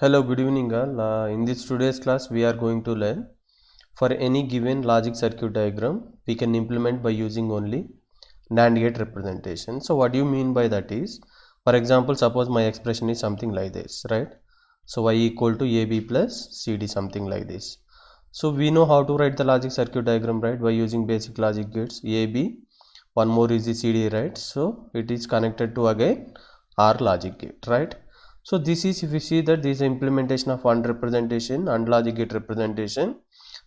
Hello, good evening all. In this today's class, we are going to learn for any given logic circuit diagram, we can implement by using only NAND gate representation. So what do you mean by that is, for example, suppose my expression is something like this, right? So y equal to AB plus CD, something like this. So we know how to write the logic circuit diagram, right? By using basic logic gates, AB, one more is the CD, right? So it is connected to again OR logic gate, right? So this is, if you see that this is implementation of AND representation and logic gate representation,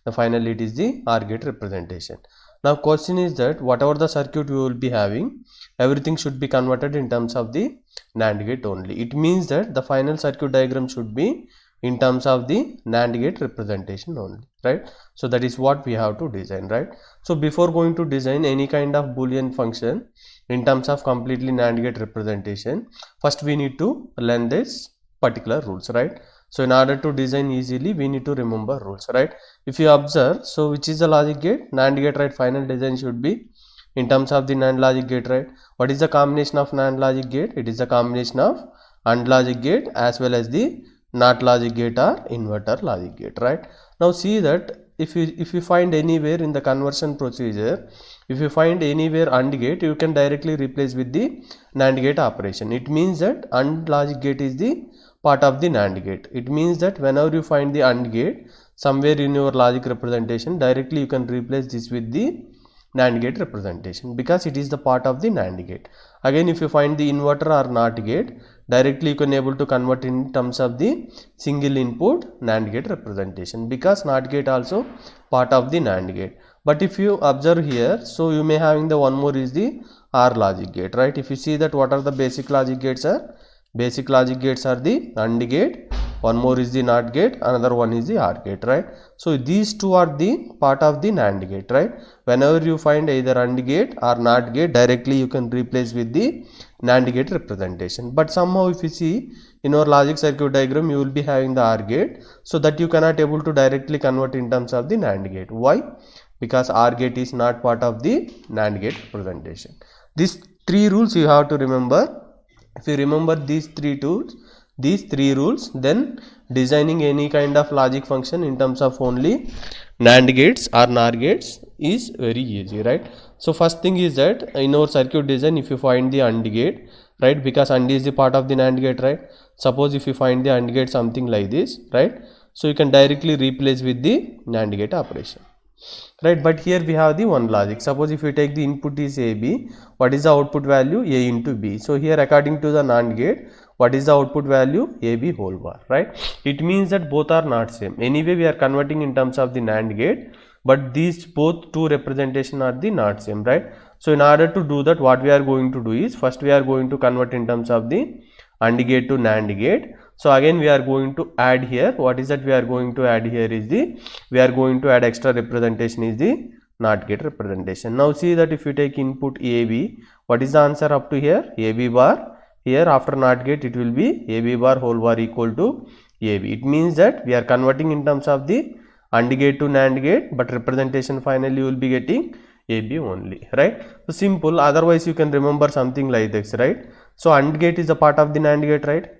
the finally it is the OR gate representation. Now question is that whatever the circuit you will be having, everything should be converted in terms of the NAND gate only. It means that the final circuit diagram should be in terms of the NAND gate representation only, right? So that is what we have to design, right? So before going to design any kind of Boolean function in terms of completely NAND gate representation, first we need to learn this particular rules, right? So in order to design easily, we need to remember rules, right? If you observe, so which is the logic gate? NAND gate, right? Final design should be in terms of the NAND logic gate, right? What is the combination of NAND logic gate? It is the combination of AND logic gate as well as the NOT logic gate or inverter logic gate, right? Now see that if you find anywhere in the conversion procedure, if you find anywhere AND gate, you can directly replace with the NAND gate operation. It means that AND logic gate is the part of the NAND gate. It means that whenever you find the AND gate somewhere in your logic representation, directly you can replace this with the NAND gate representation because it is the part of the NAND gate. Again, if you find the inverter or NOT gate, directly you can able to convert in terms of the single input NAND gate representation because NOT gate also part of the NAND gate. But if you observe here, so you may having the one more is the OR logic gate, right? If you see that what are the basic logic gates are? Basic logic gates are the AND gate, one more is the NOT gate, another one is the OR gate, right? So these two are the part of the NAND gate, right? Whenever you find either AND gate or NOT gate, directly you can replace with the NAND gate representation. But somehow if you see in our logic circuit diagram, you will be having the OR gate, so that you cannot able to directly convert in terms of the NAND gate. Why? Because OR gate is not part of the NAND gate representation. These three rules you have to remember. If you remember these three rules, then designing any kind of logic function in terms of only NAND gates or NOR gates is very easy, right? So first thing is that in our circuit design, if you find the AND gate, right, because AND is the part of the NAND gate, right? Suppose if you find the AND gate something like this, right? So you can directly replace with the NAND gate operation, right? But here we have the one logic. Suppose if you take the input is AB, what is the output value? A into B. So here according to the NAND gate, what is the output value? AB whole bar, right? It means that both are not same. Anyway, we are converting in terms of the NAND gate, but these both two representation are the not same, right? So in order to do that, what we are going to do is, first we are going to convert in terms of the AND gate to NAND gate. So again we are going to add here, what is that we are going to add here is the, we are going to add extra representation is the NOT gate representation. Now see that if you take input AB, what is the answer up to here? AB bar. Here after NOT gate it will be AB bar whole bar equal to AB. It means that we are converting in terms of the AND gate to NAND gate, but representation finally you will be getting AB only, right? So simple. Otherwise you can remember something like this, right? So AND gate is a part of the NAND gate, right?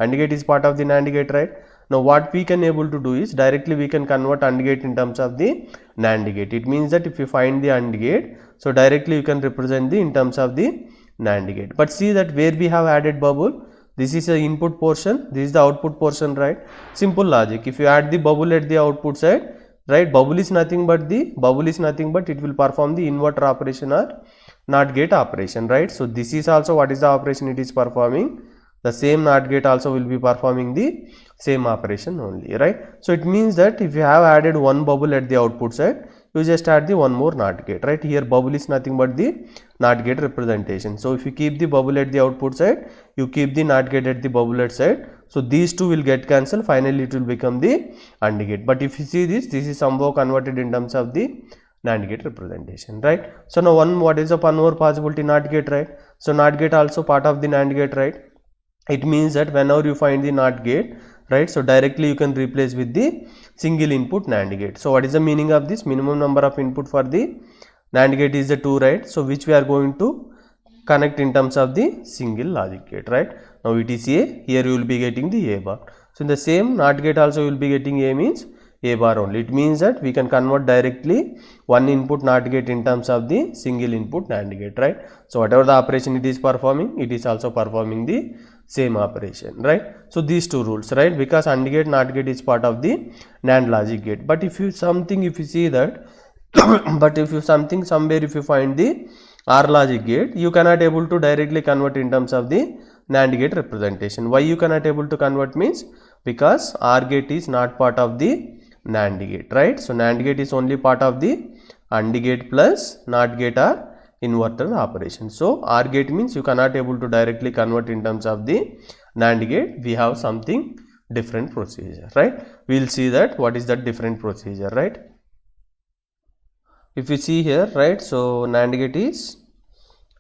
AND gate is part of the NAND gate, right? Now what we can able to do is directly we can convert AND gate in terms of the NAND gate. It means that if you find the AND gate, so directly you can represent the in terms of the NAND gate. But see that where we have added bubble, this is the input portion, this is the output portion, right? Simple logic. If you add the bubble at the output side, right, bubble is nothing but it will perform the inverter operation or NOT gate operation, right? So this is also what is the operation it is performing. The same NOT gate also will be performing the same operation only, right? So it means that if you have added one bubble at the output side, you just add the one more NOT gate, right? Here bubble is nothing but the NOT gate representation. So if you keep the bubble at the output side, you keep the NOT gate at the bubble at side. So these two will get cancelled. Finally it will become the AND gate. But if you see this is somehow converted in terms of the NAND gate representation, right? So now what is the one more possibility? NOT gate, right? So NOT gate also part of the NAND gate, right? It means that whenever you find the NOT gate, right, so directly you can replace with the single input NAND gate. So what is the meaning of this? Minimum number of input for the NAND gate is the 2, right? So which we are going to connect in terms of the single logic gate, right? Now it is A, here you will be getting the A bar. So in the same NOT gate also you will be getting A means A bar only. It means that we can convert directly one input NOT gate in terms of the single input NAND gate, right? So whatever the operation it is performing, it is also performing the same operation, right? So these two rules, right? Because AND gate, NOT gate is part of the NAND logic gate. But if you see that but if you somewhere if you find the OR logic gate, you cannot able to directly convert in terms of the NAND gate representation. Why you cannot able to convert means because OR gate is not part of the NAND gate, right? So NAND gate is only part of the AND gate plus NOT gate are inverter operation. So OR gate means you cannot able to directly convert in terms of the NAND gate. We have something different procedure, right? We will see that what is that different procedure, right? If you see here, right, so NAND gate is,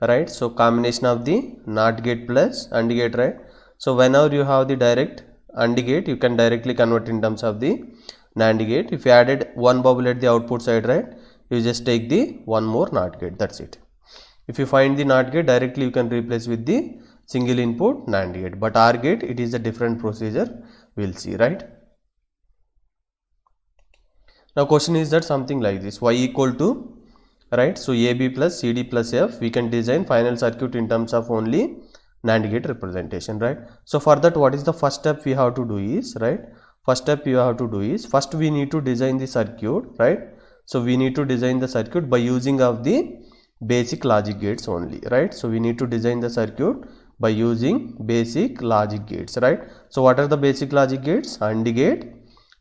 right, so combination of the NOT gate plus AND gate, right? So whenever you have the direct AND gate, you can directly convert in terms of the NAND gate. If you added one bubble at the output side, right, you just take the one more NOT gate, that's it. If you find the NOT gate, directly you can replace with the single input NAND gate. But OR gate, it is a different procedure, we will see, right? Now question is that something like this, y equal to, right, so AB plus CD plus F, we can design final circuit in terms of only NAND gate representation, right? So for that, what is the first step we have to do is, right, first step you have to do is, first we need to design the circuit, right? So we need to design the circuit by using of the basic logic gates only, right? So we need to design the circuit by using basic logic gates, right? So what are the basic logic gates? AND gate,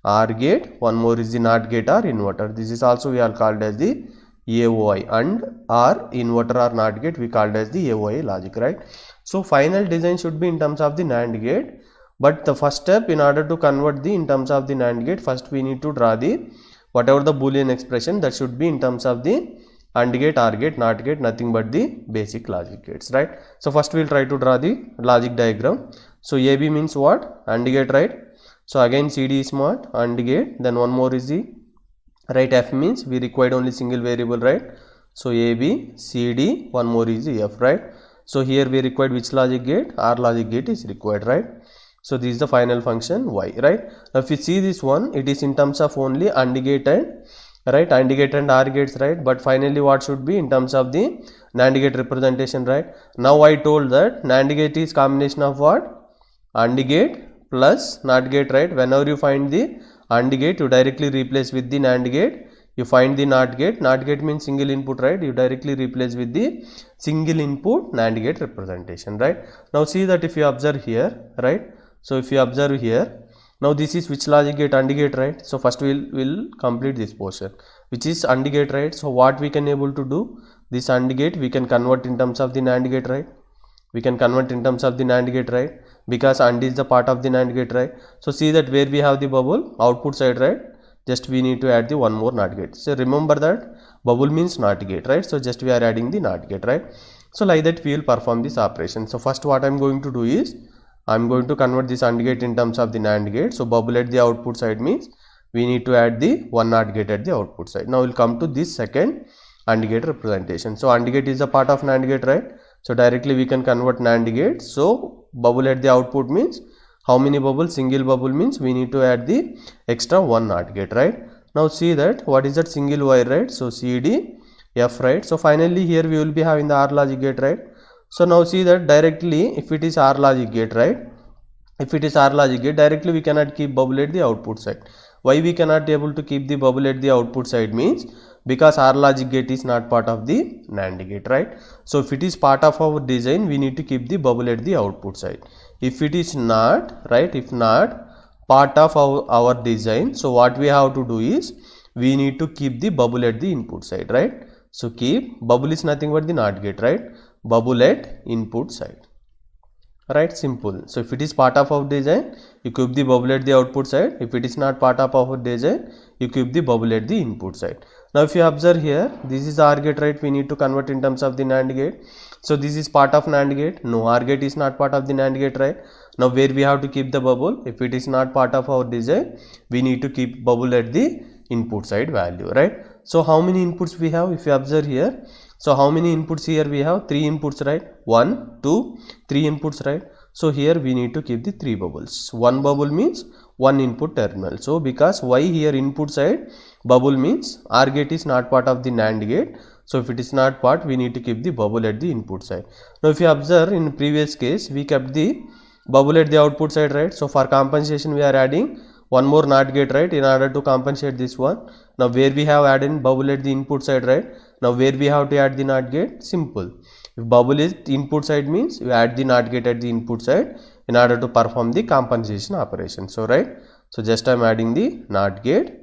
OR gate, one more is the NOT gate or inverter. This is also we are called as the AOI, and or inverter or NOT gate we called as the AOI logic, right? So final design should be in terms of the NAND gate, but the first step in order to convert the in terms of the NAND gate, first we need to draw the whatever the Boolean expression that should be in terms of the AND gate, OR gate, NOT gate, nothing but the basic logic gates, right? So first we will try to draw the logic diagram. So AB means what? AND gate, right? So again CD is what? AND gate, then one more is the, right, F means we required only single variable, right? So AB, CD, one more is the F, right? So here we required which logic gate? OR logic gate is required, right? So this is the final function Y, right? Now if you see this one, it is in terms of only AND gate and, right, AND gate and OR gates, right? But finally what should be in terms of the NAND gate representation, right? Now I told that NAND gate is combination of what? AND gate plus NOT gate, right? Whenever you find the AND gate, you directly replace with the NAND gate. You find the NOT gate. NOT gate means single input, right? You directly replace with the single input NAND gate representation, right? Now see that if you observe here, right? So if you observe here, now this is which logic gate? AND gate, right? So first we'll complete this portion, which is AND gate, right? So what we can able to do? This AND gate we can convert in terms of the NAND gate, right? We can convert in terms of the NAND gate, right? Because AND is the part of the NAND gate, right? So see that where we have the bubble output side, right? Just we need to add the one more NOT gate. So remember that bubble means NOT gate, right? So just we are adding the NOT gate, right? So like that we will perform this operation. So first what I am going to do is I am going to convert this AND gate in terms of the NAND gate. So bubble at the output side means we need to add the one NOT gate at the output side. Now we'll come to this second AND gate representation. So AND gate is a part of NAND gate, right? So directly we can convert NAND gate. So bubble at the output means how many bubbles? Single bubble means we need to add the extra one NOT gate, right? Now see that what is that single wire, right? So CD, F, right? So finally here we will be having the OR logic gate, right? So now see that directly if it is OR logic gate, right? If it is OR logic gate, directly we cannot keep bubble at the output side. Why we cannot able to keep the bubble at the output side means because OR logic gate is not part of the NAND gate, right? So if it is part of our design, we need to keep the bubble at the output side. If it is not, right, if not part of our design, so what we have to do is we need to keep the bubble at the input side, right? So keep bubble is nothing but the NOT gate, right? Bubble at input side, right? Simple. So if it is part of our design, you keep the bubble at the output side. If it is not part of our design, you keep the bubble at the input side. Now if you observe here, this is the OR gate, right? We need to convert in terms of the NAND gate. So this is part of NAND gate. No, OR gate is not part of the NAND gate, right? Now where we have to keep the bubble? If it is not part of our design, we need to keep bubble at the input side value, right? So how many inputs we have? If you observe here, so how many inputs here we have? 3 inputs, right? 1, 2, 3 inputs, right? So here we need to keep the 3 bubbles. One bubble means one input terminal. So because why here input side bubble means OR gate is not part of the NAND gate. So if it is not part, we need to keep the bubble at the input side. Now if you observe in previous case, we kept the bubble at the output side, right? So for compensation, we are adding one more NOT gate, right, in order to compensate this one. Now where we have added bubble at the input side, right? Now where we have to add the NOT gate? Simple. If bubble is the input side means you add the NOT gate at the input side in order to perform the compensation operation. So right. So just I am adding the NOT gate.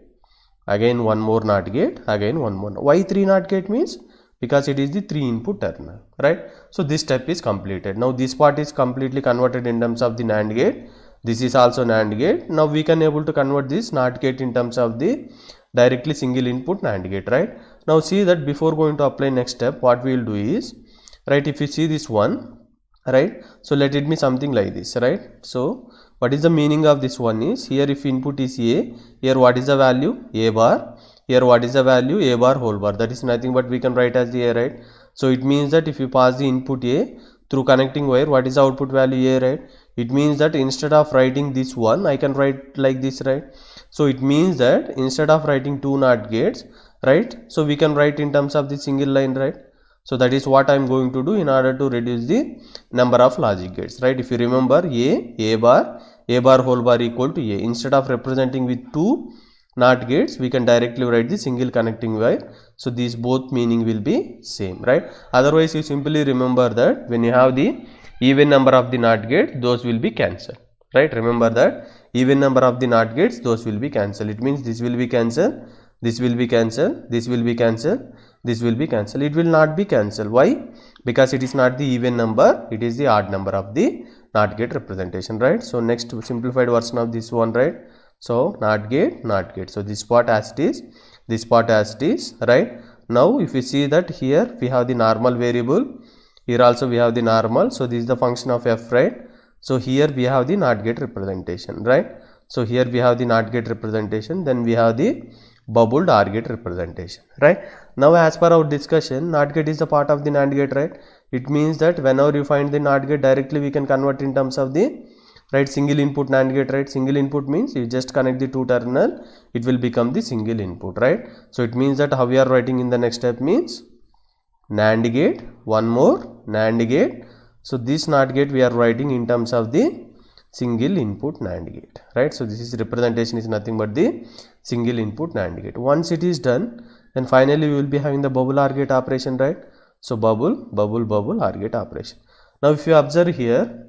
Again one more NOT gate. Again one more. Why 3 NOT gate means? Because it is the 3 input terminal, right? So this step is completed. Now this part is completely converted in terms of the NAND gate. This is also NAND gate. Now we can able to convert this NOT gate in terms of the directly single input NAND gate, right? Now see that before going to apply next step, what we will do is, right, if you see this one, right, so let it be something like this, right? So what is the meaning of this one is, here if input is A, here what is the value? A bar. Here what is the value? A bar whole bar. That is nothing but we can write as the A, right? So it means that if you pass the input A through connecting wire, what is the output value? A, right? It means that instead of writing this one, I can write like this, right? So it means that instead of writing 2 NOT gates, right, so we can write in terms of the single line, right? So that is what I am going to do in order to reduce the number of logic gates, right? If you remember, A bar whole bar equal to A. Instead of representing with 2 NOT gates, we can directly write the single connecting wire. So these both meaning will be same, right? Otherwise you simply remember that when you have the even number of the NOT gates, those will be cancelled, right? Remember that even number of the NOT gates, those will be cancelled. It means this will be cancelled, this will be cancelled, this will be cancelled, this will be cancelled. It will not be cancelled. Why? Because it is not the even number, it is the odd number of the NOT gate representation, right? So next simplified version of this one, right? So NOT gate, NOT gate. So this part as it is, this part as it is, right? Now if you see that here we have the normal variable, here also we have the normal. So this is the function of f, right? So here we have the NOT gate representation, right? So here we have the NOT gate representation, then we have the bubbled OR gate representation, right? Now as per our discussion, NOT gate is the part of the NAND gate, right? It means that whenever you find the NOT gate, directly we can convert in terms of the, right, single input NAND gate, right? Single input means you just connect the 2 terminal, it will become the single input, right? So it means that how we are writing in the next step means NAND gate, one more NAND gate. So this NOT gate we are writing in terms of the single input NAND gate, right? So this is representation is nothing but the single input NAND gate. Once it is done, then finally we will be having the bubble OR gate operation, right? So bubble OR gate operation. Now if you observe here,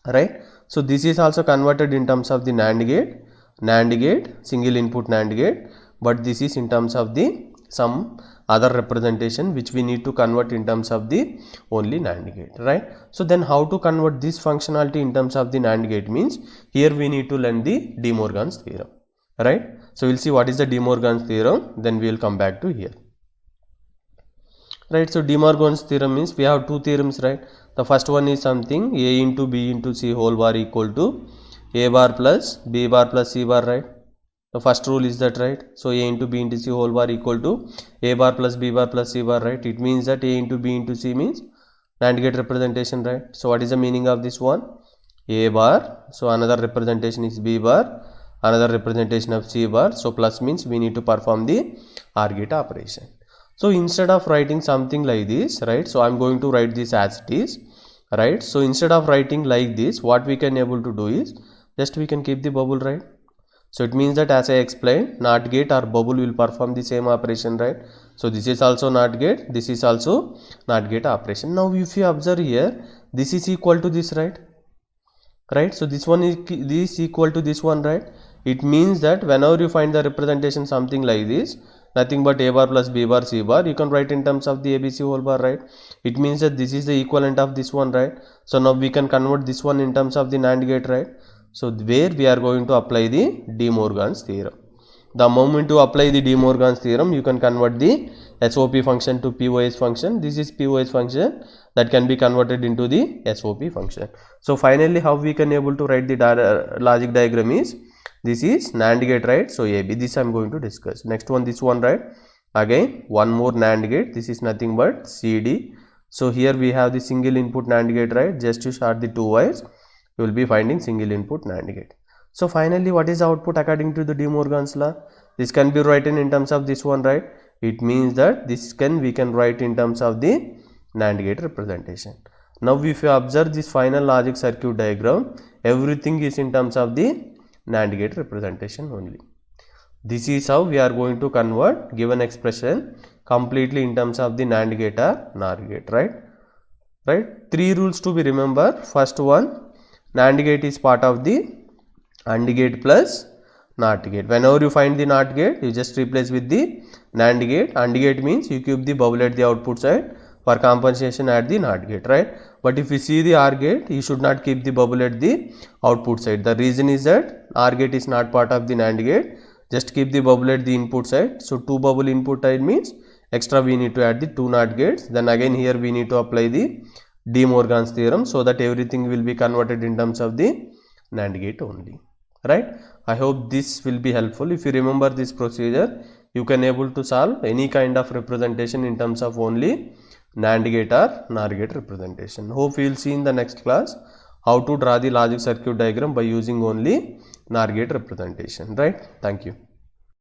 right, so this is also converted in terms of the NAND gate, single input NAND gate, but this is in terms of the some other representation which we need to convert in terms of the only NAND gate, right? So then how to convert this functionality in terms of the NAND gate means, here we need to learn the De Morgan's theorem, right? So we'll see what is the De Morgan's theorem, then we will come back to here, right? So De Morgan's theorem means we have 2 theorems, right? The first one is something A into B into C whole bar equal to A bar plus B bar plus C bar, right? The first rule is that, right? So A into B into C whole bar equal to A bar plus B bar plus C bar, right? It means that A into B into C means NAND gate representation, right? So what is the meaning of this one? A bar, so another representation is B bar, another representation of C bar. So plus means we need to perform the OR gate operation. So instead of writing something like this, right, so I am going to write this as it is, right? So instead of writing like this, what we can able to do is just we can keep the bubble, right? So it means that as I explained, NOT gate or bubble will perform the same operation, right? So this is also NOT gate, this is also NOT gate operation. Now if you observe here, this is equal to this, right? Right? So this one is this equal to this one, right? It means that whenever you find the representation something like this, nothing but A bar plus B bar C bar, you can write in terms of the ABC whole bar, right? It means that this is the equivalent of this one, right? So now we can convert this one in terms of the NAND gate, right? So where we are going to apply the De Morgan's theorem. The moment you apply the De Morgan's theorem, you can convert the SOP function to POS function. This is POS function that can be converted into the SOP function. So finally how we can able to write the logic diagram is, this is NAND gate, right? So AB, this I am going to discuss. Next one, this one, right? Again one more NAND gate, this is nothing but CD. So here we have the single input NAND gate, right? Just to short the 2 wires. you will be finding single input NAND gate. So finally, what is the output according to the De Morgan's law? This can be written in terms of this one, right? It means that we can write in terms of the NAND gate representation. Now if you observe this final logic circuit diagram, everything is in terms of the NAND gate representation only. This is how we are going to convert given expression completely in terms of the NAND gate or NOR gate, right? Three rules to be remembered. First one, NAND gate is part of the AND gate plus NOT gate. Whenever you find the NOT gate, you just replace with the NAND gate. AND gate means you keep the bubble at the output side for compensation at the NOT gate, right? But if you see the OR gate, you should not keep the bubble at the output side. The reason is that OR gate is not part of the NAND gate. Just keep the bubble at the input side. So 2 bubble input side means extra we need to add the 2 NOT gates. Then again here we need to apply the De Morgan's theorem, so that everything will be converted in terms of the NAND gate only, right? I hope this will be helpful. If you remember this procedure, you can able to solve any kind of representation in terms of only NAND gate or NOR gate representation. Hope we will see in the next class how to draw the logic circuit diagram by using only NOR gate representation, right? Thank you.